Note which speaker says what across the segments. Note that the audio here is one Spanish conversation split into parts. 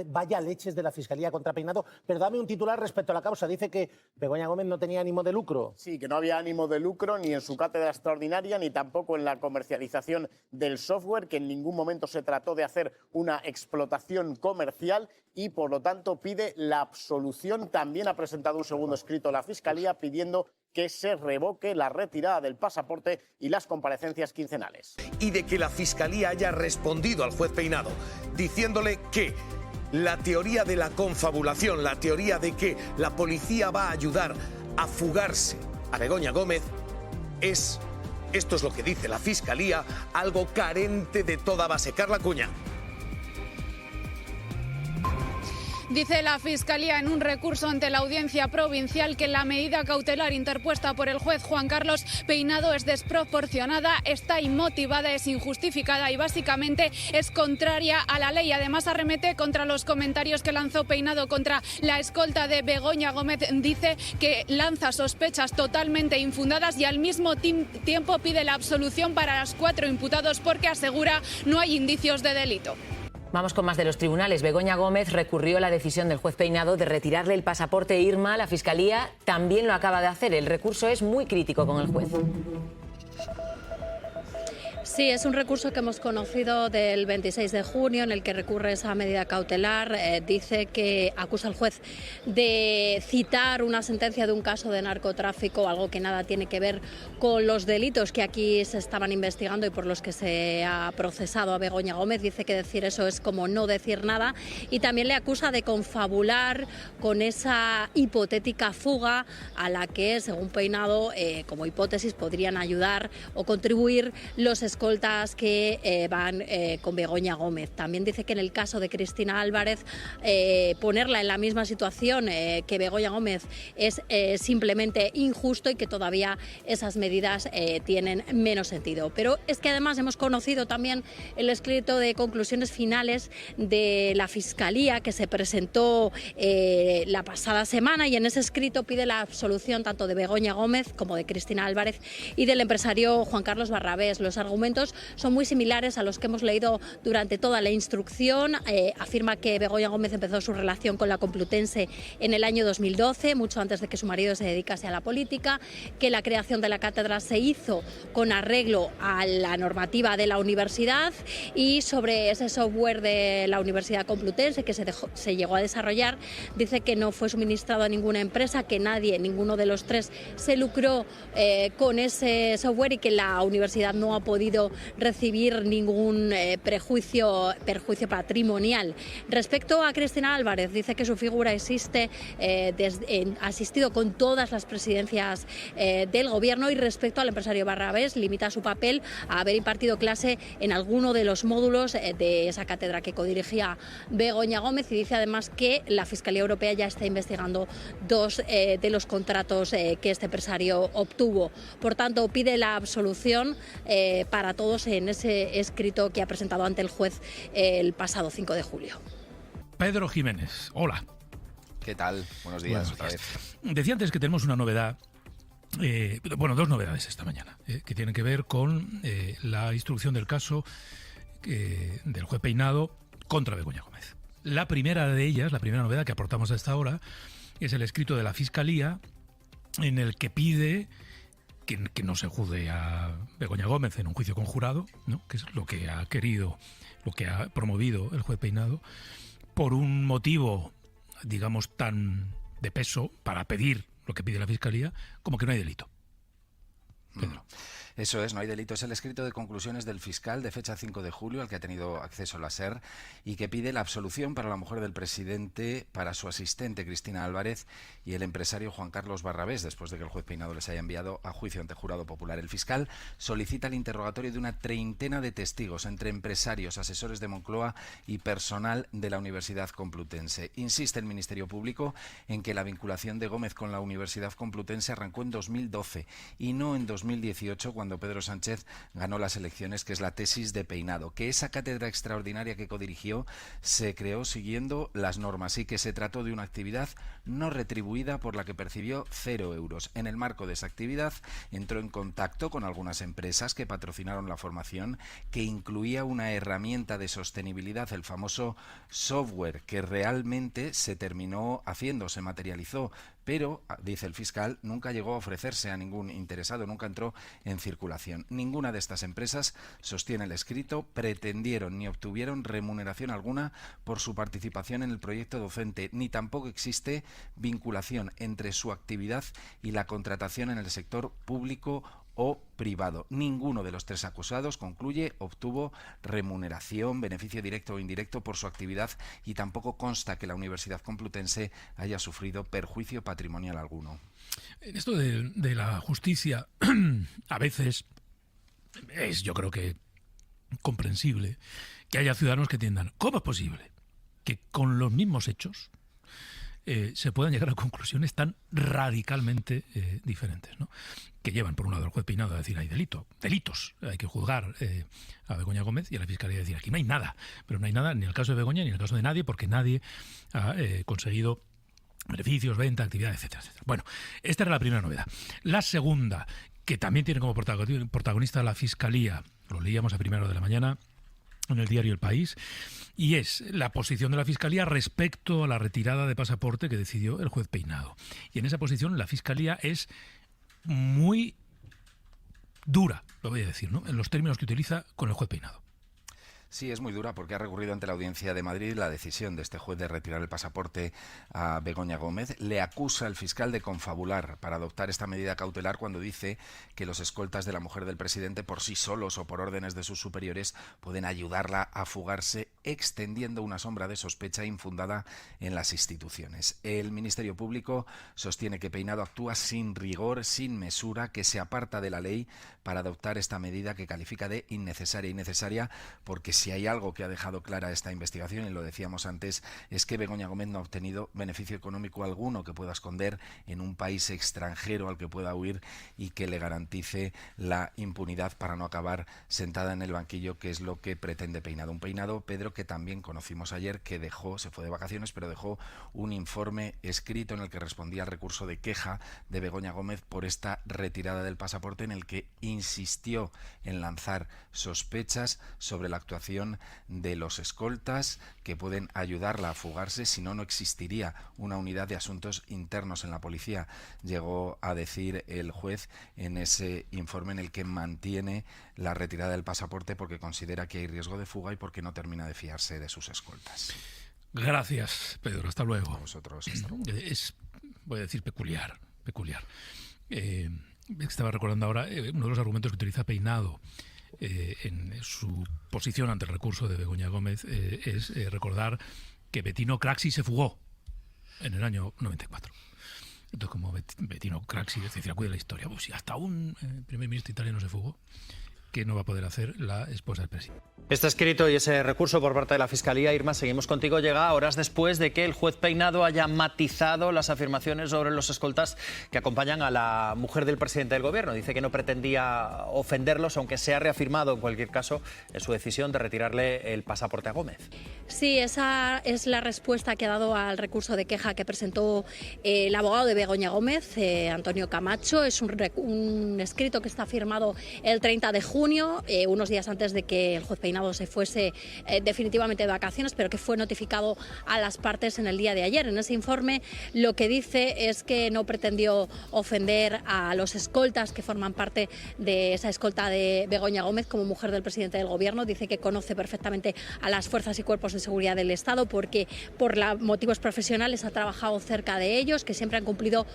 Speaker 1: Vaya leches de la Fiscalía contra Peinado. Pero dame un titular respecto a la causa. Dice que Begoña Gómez no tenía ánimo de lucro.
Speaker 2: Sí, que no había ánimo de lucro ni en su cátedra extraordinaria ni tampoco en la comercialización del software, que en ningún momento se trató de hacer una explotación comercial y, por lo tanto, pide la absolución. También ha presentado un segundo escrito a la Fiscalía pidiendo que se revoque la retirada del pasaporte y las comparecencias quincenales.
Speaker 3: Y de que la Fiscalía haya respondido al juez Peinado diciéndole que la teoría de la confabulación, la teoría de que la policía va a ayudar a fugarse a Begoña Gómez esto es lo que dice la Fiscalía, algo carente de toda base. Carla Cuña.
Speaker 4: Dice la Fiscalía en un recurso ante la Audiencia Provincial que la medida cautelar interpuesta por el juez Juan Carlos Peinado es desproporcionada, está inmotivada, es injustificada y básicamente es contraria a la ley. Además, arremete contra los comentarios que lanzó Peinado contra la escolta de Begoña Gómez. Dice que lanza sospechas totalmente infundadas y al mismo tiempo pide la absolución para los 4 imputados porque asegura no hay indicios de delito.
Speaker 5: Vamos con más de los tribunales. Begoña Gómez recurrió a la decisión del juez Peinado de retirarle el pasaporte Irma. La Fiscalía también lo acaba de hacer. El recurso es muy crítico con el juez.
Speaker 6: Sí, es un recurso que hemos conocido del 26 de junio en el que recurre esa medida cautelar. Dice que acusa al juez de citar una sentencia de un caso de narcotráfico, algo que nada tiene que ver con los delitos que aquí se estaban investigando y por los que se ha procesado a Begoña Gómez. Dice que decir eso es como no decir nada y también le acusa de confabular con esa hipotética fuga a la que, según Peinado, como hipótesis podrían ayudar o contribuir los escoltas que van con Begoña Gómez. También dice que en el caso de Cristina Álvarez, ponerla en la misma situación que Begoña Gómez es simplemente injusto y que todavía esas medidas tienen menos sentido. Pero es que además hemos conocido también el escrito de conclusiones finales de la Fiscalía que se presentó la pasada semana y en ese escrito pide la absolución tanto de Begoña Gómez como de Cristina Álvarez y del empresario Juan Carlos Barrabés. Los argumentos son muy similares a los que hemos leído durante toda la instrucción. Afirma que Begoña Gómez empezó su relación con la Complutense en el año 2012, mucho antes de que su marido se dedicase a la política, que la creación de la cátedra se hizo con arreglo a la normativa de la universidad y sobre ese software de la Universidad Complutense que se llegó a desarrollar, dice que no fue suministrado a ninguna empresa, que ninguno de los 3 se lucró con ese software y que la universidad no ha podido recibir ningún perjuicio patrimonial. Respecto a Cristina Álvarez, dice que su figura existe, ha asistido con todas las presidencias del gobierno y respecto al empresario Barrabés limita su papel a haber impartido clase en alguno de los módulos de esa cátedra que codirigía Begoña Gómez y dice además que la Fiscalía Europea ya está investigando 2 de los contratos que este empresario obtuvo. Por tanto, pide la absolución para todos en ese escrito que ha presentado ante el juez el pasado 5 de julio.
Speaker 7: Pedro Jiménez, hola.
Speaker 8: ¿Qué tal? Buenos días.
Speaker 7: Decía antes que tenemos una novedad, 2 novedades esta mañana, que tienen que ver con la instrucción del caso del juez Peinado contra Begoña Gómez. La primera de ellas, la primera novedad que aportamos a esta hora, es el escrito de la Fiscalía en el que pide que no se juzgue a Begoña Gómez en un juicio conjurado, ¿no? Que es lo que ha querido, lo que ha promovido el juez Peinado, por un motivo, digamos, tan de peso para pedir lo que pide la Fiscalía, como que no hay delito. Pedro.
Speaker 8: Eso es, no hay delito. Es el escrito de conclusiones del fiscal de fecha 5 de julio, al que ha tenido acceso la SER, y que pide la absolución para la mujer del presidente, para su asistente Cristina Álvarez y el empresario Juan Carlos Barrabés, después de que el juez Peinado les haya enviado a juicio ante jurado popular. El fiscal solicita el interrogatorio de una treintena de testigos, entre empresarios, asesores de Moncloa y personal de la Universidad Complutense. Insiste el Ministerio Público en que la vinculación de Gómez con la Universidad Complutense arrancó en 2012 y no en 2013. 2018, cuando Pedro Sánchez ganó las elecciones, que es la tesis de Peinado, que esa cátedra extraordinaria que codirigió se creó siguiendo las normas y que se trató de una actividad no retribuida por la que percibió 0 euros. En el marco de esa actividad entró en contacto con algunas empresas que patrocinaron la formación, que incluía una herramienta de sostenibilidad, el famoso software, que realmente se terminó haciendo, se materializó, pero, dice el fiscal, nunca llegó a ofrecerse a ningún interesado, nunca entró en circulación. Ninguna de estas empresas, sostiene el escrito, pretendieron ni obtuvieron remuneración alguna por su participación en el proyecto docente, ni tampoco existe vinculación entre su actividad y la contratación en el sector público o privado. Ninguno de los 3 acusados, concluye, obtuvo remuneración, beneficio directo o indirecto por su actividad y tampoco consta que la Universidad Complutense haya sufrido perjuicio patrimonial alguno.
Speaker 7: En esto de la justicia, a veces es, yo creo que, comprensible que haya ciudadanos que entiendan ¿cómo es posible que con los mismos hechos se puedan llegar a conclusiones tan radicalmente diferentes, ¿no? Que llevan, por un lado, al juez Peinado a decir hay delitos, hay que juzgar a Begoña Gómez, y a la Fiscalía a decir aquí no hay nada, pero no hay nada ni en el caso de Begoña ni en el caso de nadie, porque nadie ha conseguido beneficios, venta, actividad, etcétera, etcétera. Bueno, esta era la primera novedad. La segunda, que también tiene como protagonista la Fiscalía, lo leíamos a primera hora de la mañana en el diario El País, y es la posición de la Fiscalía respecto a la retirada de pasaporte que decidió el juez Peinado. Y en esa posición la Fiscalía es muy dura, lo voy a decir, ¿no?, en los términos que utiliza con el juez Peinado.
Speaker 8: Sí, es muy dura porque ha recurrido ante la Audiencia de Madrid la decisión de este juez de retirar el pasaporte a Begoña Gómez. Le acusa el fiscal de confabular para adoptar esta medida cautelar cuando dice que los escoltas de la mujer del presidente por sí solos o por órdenes de sus superiores pueden ayudarla a fugarse, extendiendo una sombra de sospecha infundada en las instituciones. El Ministerio Público sostiene que Peinado actúa sin rigor, sin mesura, que se aparta de la ley para adoptar esta medida que califica de innecesaria porque si hay algo que ha dejado clara esta investigación, y lo decíamos antes, es que Begoña Gómez no ha obtenido beneficio económico alguno que pueda esconder en un país extranjero al que pueda huir y que le garantice la impunidad para no acabar sentada en el banquillo, que es lo que pretende Peinado. Un Peinado, Pedro, que también conocimos ayer, que se fue de vacaciones, pero dejó un informe escrito en el que respondía al recurso de queja de Begoña Gómez por esta retirada del pasaporte, en el que insistió en lanzar sospechas sobre la actuación de los escoltas que pueden ayudarla a fugarse, si no, no existiría una unidad de asuntos internos en la policía. Llegó a decir el juez en ese informe en el que mantiene la retirada del pasaporte porque considera que hay riesgo de fuga y porque no termina de fiarse de sus escoltas.
Speaker 7: Gracias, Pedro. Hasta luego.
Speaker 8: A vosotros. Hasta luego.
Speaker 7: Es, voy a decir, peculiar. Estaba recordando ahora uno de los argumentos que utiliza Peinado en su posición ante el recurso de Begoña Gómez es recordar que Bettino Craxi se fugó en el año 94. Entonces, como Bettino Craxi, es decir, acude a la historia, pues si hasta un primer ministro italiano se fugó, ¿qué no va a poder hacer la esposa del presidente?
Speaker 9: Está escrito y ese recurso por parte de la Fiscalía, Irma, seguimos contigo, llega horas después de que el juez Peinado haya matizado las afirmaciones sobre los escoltas que acompañan a la mujer del presidente del gobierno. Dice que no pretendía ofenderlos, aunque se ha reafirmado en cualquier caso su decisión de retirarle el pasaporte a Gómez.
Speaker 6: Sí, esa es la respuesta que ha dado al recurso de queja que presentó el abogado de Begoña Gómez, Antonio Camacho. Es un escrito que está firmado el 30 de junio, unos días antes de que el juez Peinado se fuese definitivamente de vacaciones, pero que fue notificado a las partes en el día de ayer. En ese informe lo que dice es que no pretendió ofender a los escoltas que forman parte de esa escolta de Begoña Gómez como mujer del presidente del gobierno. Dice que conoce perfectamente a las fuerzas y cuerpos de seguridad del Estado porque por motivos profesionales ha trabajado cerca de ellos, que siempre han cumplido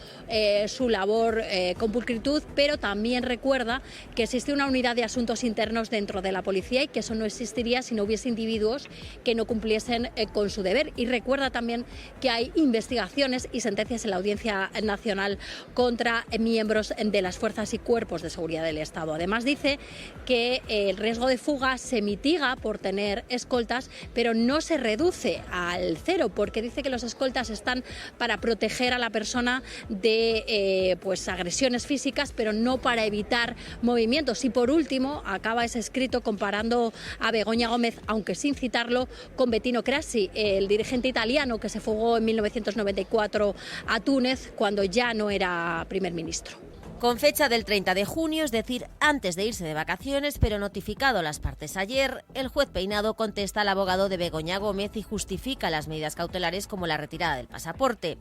Speaker 6: su labor con pulcritud, pero también recuerda que existe una unidad de asuntos asuntos internos dentro de la policía y que eso no existiría si no hubiese individuos que no cumpliesen con su deber. Y recuerda también que hay investigaciones y sentencias en la Audiencia Nacional contra miembros de las fuerzas y cuerpos de seguridad del Estado. Además dice que el riesgo de fuga se mitiga por tener escoltas, pero no se reduce al cero, porque dice que los escoltas están para proteger a la persona de agresiones físicas, pero no para evitar movimientos. Y por último, acaba ese escrito comparando a Begoña Gómez, aunque sin citarlo, con Bettino Craxi, el dirigente italiano que se fugó en 1994 a Túnez cuando ya no era primer ministro.
Speaker 10: Con fecha del 30 de junio, es decir, antes de irse de vacaciones, pero notificado a las partes ayer, el juez Peinado contesta al abogado de Begoña Gómez y justifica las medidas cautelares como la retirada del pasaporte.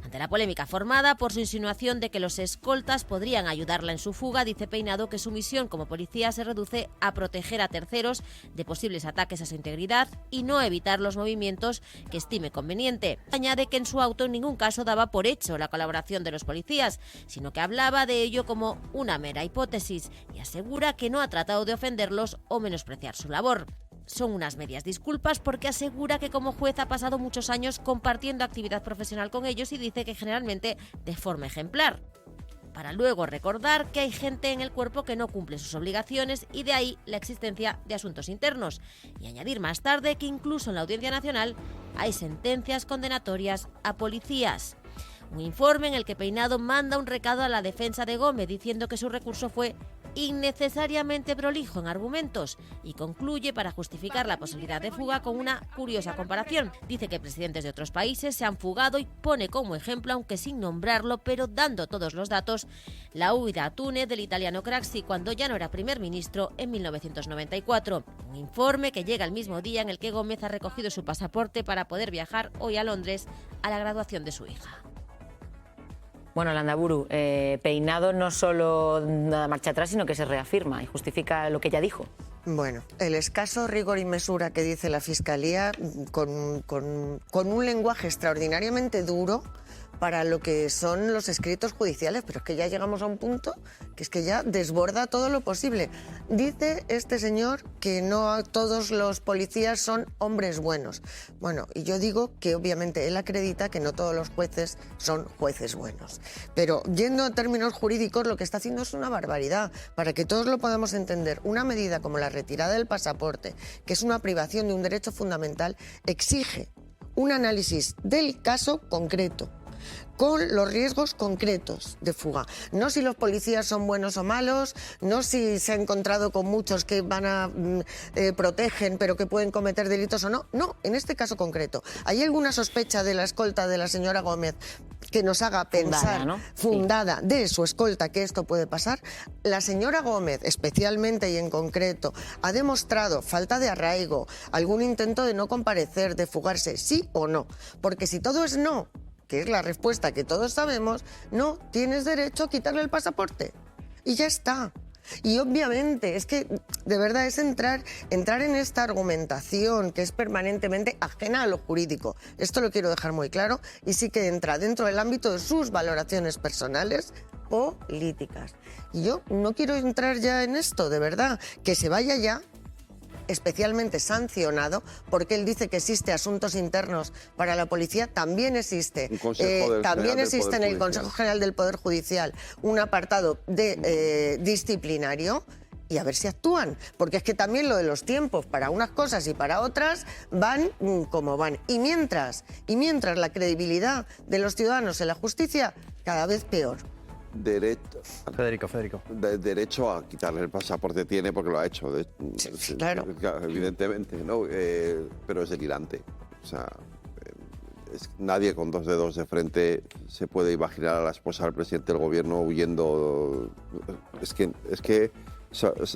Speaker 10: Ante la polémica formada por su insinuación de que los escoltas podrían ayudarla en su fuga, dice Peinado que su misión como policía se reduce a proteger a terceros de posibles ataques a su integridad y no evitar los movimientos que estime conveniente. Añade que en su auto en ningún caso daba por hecho la colaboración de los policías, sino que hablaba de ello como una mera hipótesis y asegura que no ha tratado de ofenderlos o menospreciar su labor. Son unas medias disculpas porque asegura que como juez ha pasado muchos años compartiendo actividad profesional con ellos y dice que generalmente de forma ejemplar. Para luego recordar que hay gente en el cuerpo que no cumple sus obligaciones y de ahí la existencia de asuntos internos. Y añadir más tarde que incluso en la Audiencia Nacional hay sentencias condenatorias a policías. Un informe en el que Peinado manda un recado a la defensa de Gómez diciendo que su recurso fue innecesariamente prolijo en argumentos y concluye para justificar la posibilidad de fuga con una curiosa comparación. Dice que presidentes de otros países se han fugado y pone como ejemplo, aunque sin nombrarlo, pero dando todos los datos, la huida a Túnez del italiano Craxi cuando ya no era primer ministro en 1994. Un informe que llega el mismo día en el que Gómez ha recogido su pasaporte para poder viajar hoy a Londres a la graduación de su hija.
Speaker 5: Bueno, Landaburu, Peinado no solo nada marcha atrás, sino que se reafirma y justifica lo que ya dijo.
Speaker 11: Bueno, el escaso rigor y mesura que dice la Fiscalía, con un lenguaje extraordinariamente duro para lo que son los escritos judiciales, pero es que ya llegamos a un punto que es que ya desborda todo lo posible. Dice este señor que no todos los policías son hombres buenos. Bueno, y yo digo que obviamente él acredita que no todos los jueces son jueces buenos. Pero yendo a términos jurídicos, lo que está haciendo es una barbaridad. Para que todos lo podamos entender, una medida como la retirada del pasaporte, que es una privación de un derecho fundamental, exige un análisis del caso concreto, con los riesgos concretos de fuga. No si los policías son buenos o malos, no si se ha encontrado con muchos que protegen pero que pueden cometer delitos o no. No, en este caso concreto. ¿Hay alguna sospecha de la escolta de la señora Gómez que nos haga pensar, fundada, de su escolta, que esto puede pasar? La señora Gómez, especialmente y en concreto, ha demostrado falta de arraigo, algún intento de no comparecer, de fugarse, sí o no. Porque si todo es no, que es la respuesta que todos sabemos, no tienes derecho a quitarle el pasaporte. Y ya está. Y obviamente es que de verdad es entrar en esta argumentación que es permanentemente ajena a lo jurídico. Esto lo quiero dejar muy claro y sí que entra dentro del ámbito de sus valoraciones personales políticas. Y yo no quiero entrar ya en esto, de verdad, que se vaya ya especialmente sancionado, porque él dice que existe asuntos internos para la policía, también existe en el Consejo General del Poder Judicial un apartado de disciplinario, y a ver si actúan, porque es que también lo de los tiempos para unas cosas y para otras van como van, y mientras la credibilidad de los ciudadanos en la justicia cada vez peor.
Speaker 12: Federico. Derecho a quitarle el pasaporte tiene porque lo ha hecho.
Speaker 11: Claro.
Speaker 12: Evidentemente, ¿no? Pero es delirante. O sea, nadie con dos dedos de frente se puede imaginar a la esposa del presidente del gobierno huyendo. Es que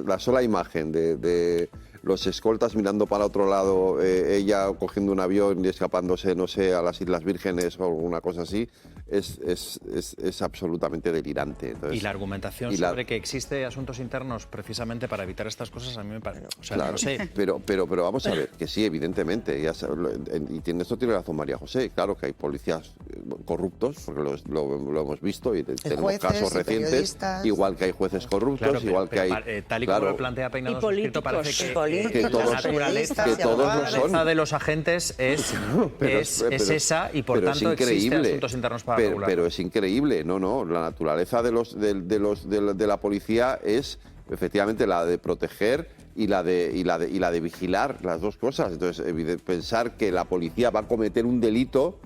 Speaker 12: la sola imagen de los escoltas mirando para otro lado, ella cogiendo un avión y escapándose, no sé, a las Islas Vírgenes o alguna cosa así, es absolutamente delirante. Entonces,
Speaker 9: y la argumentación sobre que existe asuntos internos precisamente para evitar estas cosas a mí me parece... O sea,
Speaker 12: claro,
Speaker 9: no sé.
Speaker 12: Pero vamos a ver, que sí, evidentemente, y en esto tiene razón María José, claro que hay policías corruptos, porque lo hemos visto y tenemos
Speaker 11: jueces,
Speaker 12: casos recientes,
Speaker 11: periodistas.
Speaker 12: igual que hay jueces corruptos,
Speaker 9: Claro,
Speaker 12: igual que hay...
Speaker 9: tal y como lo plantea Peinado en su escrito, parece que
Speaker 12: todos,
Speaker 9: la naturaleza,
Speaker 12: que todos lo son.
Speaker 9: de los agentes es esa y por
Speaker 12: pero
Speaker 9: tanto
Speaker 12: es increíble,
Speaker 9: existen asuntos internos para regular.
Speaker 12: Pero es increíble, no, la naturaleza de la policía es efectivamente la de proteger y la de vigilar, las dos cosas. Entonces, pensar que la policía va a cometer un delito,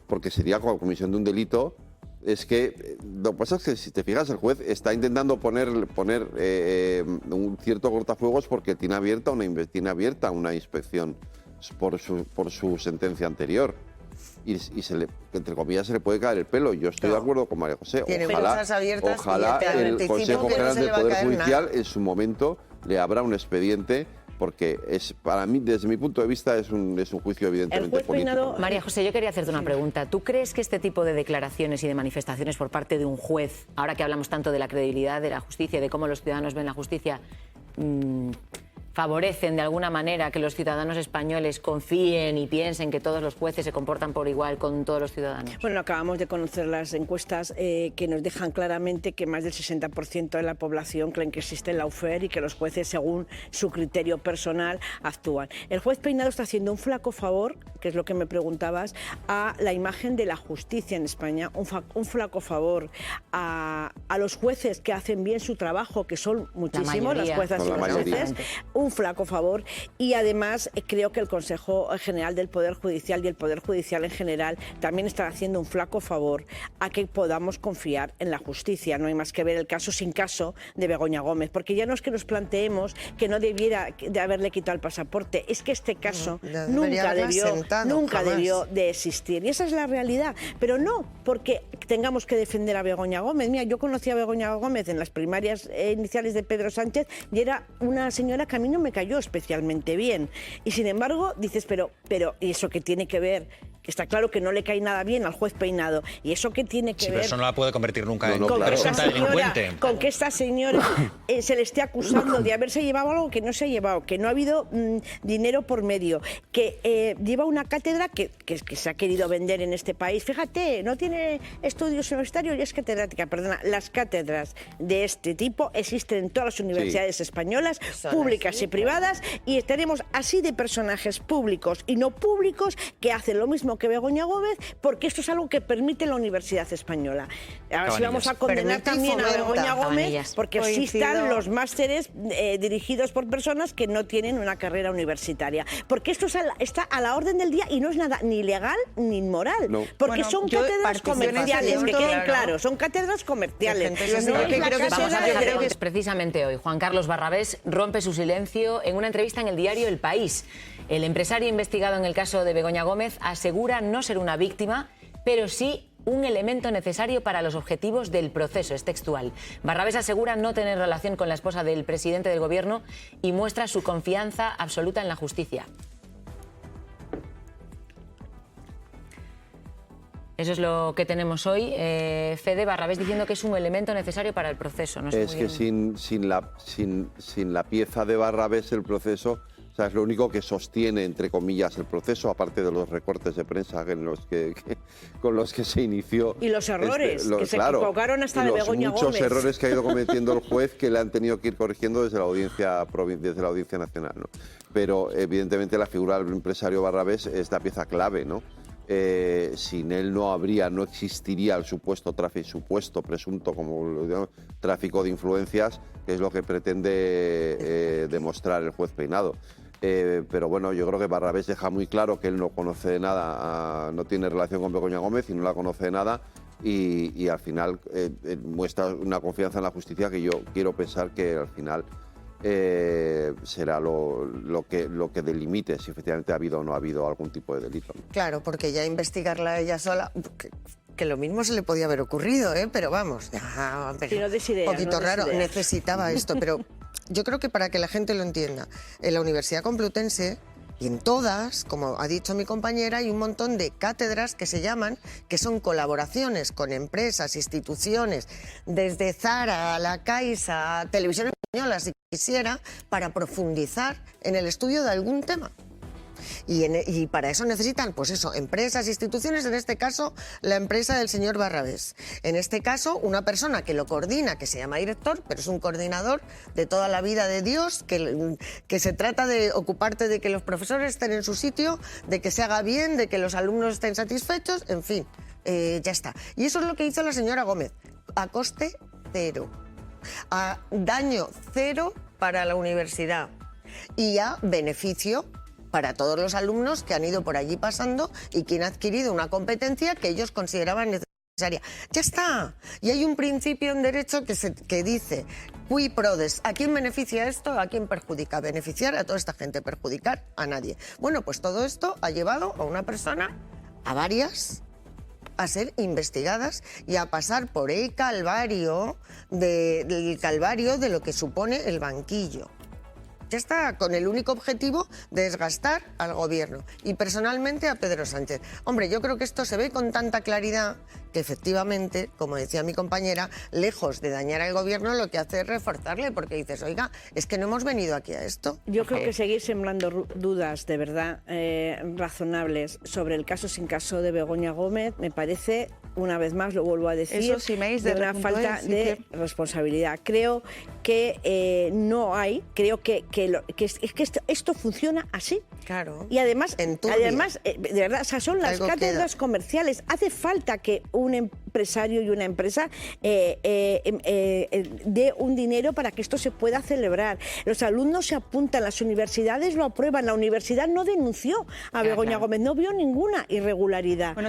Speaker 12: porque sería comisión de un delito, es que lo que pasa es que si te fijas el juez está intentando poner un cierto cortafuegos porque tiene abierta una inspección por su sentencia anterior. Y entre comillas se le puede caer el pelo. Yo estoy de acuerdo con María José. Ojalá el Consejo General del Poder Judicial en su momento le abra un expediente, porque para mí, desde mi punto de vista, es un juicio evidentemente político.
Speaker 5: María José, yo quería hacerte una pregunta. ¿Tú crees que este tipo de declaraciones y de manifestaciones por parte de un juez, ahora que hablamos tanto de la credibilidad de la justicia y de cómo los ciudadanos ven la justicia, favorecen de alguna manera que los ciudadanos españoles confíen y piensen que todos los jueces se comportan por igual con todos los ciudadanos?
Speaker 13: Bueno, acabamos de conocer las encuestas que nos dejan claramente que más del 60% de la población creen que existe el lawfare y que los jueces, según su criterio personal, actúan. El juez Peinado está haciendo un flaco favor, que es lo que me preguntabas, a la imagen de la justicia en España, un flaco favor a los jueces que hacen bien su trabajo, que son muchísimos, las juezas y los jueces, un flaco favor, y además creo que el Consejo General del Poder Judicial y el Poder Judicial en general también están haciendo un flaco favor a que podamos confiar en la justicia. No hay más que ver el caso sin caso de Begoña Gómez, porque ya no es que nos planteemos que no debiera de haberle quitado el pasaporte, es que este caso nunca debió de existir, y esa es la realidad, pero no porque tengamos que defender a Begoña Gómez. Mira, yo conocí a Begoña Gómez en las primarias iniciales de Pedro Sánchez y era una señora que a mí no me cayó especialmente bien. Y sin embargo, dices, pero ¿y eso qué tiene que ver? Que está claro que no le cae nada bien al juez Peinado. ¿Y eso qué tiene que ver?
Speaker 9: Pero eso no la puede convertir nunca en
Speaker 13: presunta delincuente. Con que esta señora se le esté acusando de haberse llevado algo que no se ha llevado, que no ha habido dinero por medio, que lleva una cátedra que se ha querido vender en este país. Fíjate, no tiene estudios universitarios y es catedrática. Perdona, las cátedras de este tipo existen en todas las universidades españolas, públicas y privadas, y tenemos así de personajes públicos y no públicos que hacen lo mismo que Begoña Gómez, porque esto es algo que permite la Universidad Española. Ahora sí vamos a condenar también a Begoña Gómez porque existan los másteres dirigidos por personas que no tienen una carrera universitaria. Porque esto está a la orden del día y no es nada ni legal ni inmoral. No. Porque son cátedras comerciales, que queden claros, son cátedras comerciales.
Speaker 5: Precisamente hoy, Juan Carlos Barrabés rompe su silencio en una entrevista en el diario El País. El empresario investigado en el caso de Begoña Gómez asegura no ser una víctima, pero sí un elemento necesario para los objetivos del proceso. Es textual. Barrabés asegura no tener relación con la esposa del presidente del gobierno y muestra su confianza absoluta en la justicia. Eso es lo que tenemos hoy. Fede, Barrabés diciendo que es un elemento necesario para el proceso. No sé
Speaker 12: es que sin la pieza de Barrabés el proceso... O sea, es lo único que sostiene, entre comillas, el proceso, aparte de los recortes de prensa con los que se inició.
Speaker 13: Y los errores, que se equivocaron hasta de Begoña Gómez.
Speaker 12: Muchos errores que ha ido cometiendo el juez que le han tenido que ir corrigiendo desde la Audiencia Nacional, ¿no? Pero, evidentemente, la figura del empresario Barrabés es la pieza clave, ¿no? Sin él no existiría el supuesto presunto como tráfico de influencias, que es lo que pretende demostrar el juez Peinado. Pero bueno, yo creo que Barrabés deja muy claro que él no conoce de nada, no tiene relación con Begoña Gómez y no la conoce de nada, y al final muestra una confianza en la justicia que yo quiero pensar que al final será lo que delimite si efectivamente ha habido o no ha habido algún tipo de delito, ¿no?
Speaker 11: Claro, porque ya investigarla ella sola, que lo mismo se le podía haber ocurrido, pero vamos, ya, un poquito raro, necesitaba esto, pero yo creo que para que la gente lo entienda, en la Universidad Complutense y en todas, como ha dicho mi compañera, hay un montón de cátedras que se llaman, que son colaboraciones con empresas, instituciones, desde Zara a la Caixa, a Televisión Española, si quisiera, para profundizar en el estudio de algún tema. Y para eso necesitan, pues eso, empresas, instituciones, en este caso la empresa del señor Barrabés. En este caso, una persona que lo coordina, que se llama director, pero es un coordinador de toda la vida de Dios, que se trata de ocuparte de que los profesores estén en su sitio, de que se haga bien, de que los alumnos estén satisfechos, en fin, ya está. Y eso es lo que hizo la señora Gómez, a coste cero, a daño cero para la universidad y a beneficio para todos los alumnos que han ido por allí pasando y que han adquirido una competencia que ellos consideraban necesaria. Ya está. Y hay un principio en derecho que dice qui prodest. ¿A quién beneficia esto? ¿A quién perjudica? Beneficiar a toda esta gente, perjudicar a nadie. Bueno, pues todo esto ha llevado a una persona, a varias, a ser investigadas y a pasar por el calvario de lo que supone el banquillo. Ya está, con el único objetivo de desgastar al gobierno y personalmente a Pedro Sánchez. Hombre, yo creo que esto se ve con tanta claridad que efectivamente, como decía mi compañera, lejos de dañar al gobierno, lo que hace es reforzarle, porque dices, oiga, es que no hemos venido aquí a esto.
Speaker 13: Yo creo que seguir sembrando dudas de verdad razonables sobre el caso sin caso de Begoña Gómez me parece, una vez más, lo vuelvo a decir,
Speaker 14: eso, si me
Speaker 13: de una falta de responsabilidad. Creo que no hay, creo que esto funciona así.
Speaker 11: Claro.
Speaker 13: Y además, de verdad, o sea, son las cátedras comerciales. Hace falta que un empresario y una empresa dé un dinero para que esto se pueda celebrar. Los alumnos se apuntan, las universidades lo aprueban. La universidad no denunció a Begoña Gómez, no vio ninguna irregularidad.
Speaker 14: Bueno,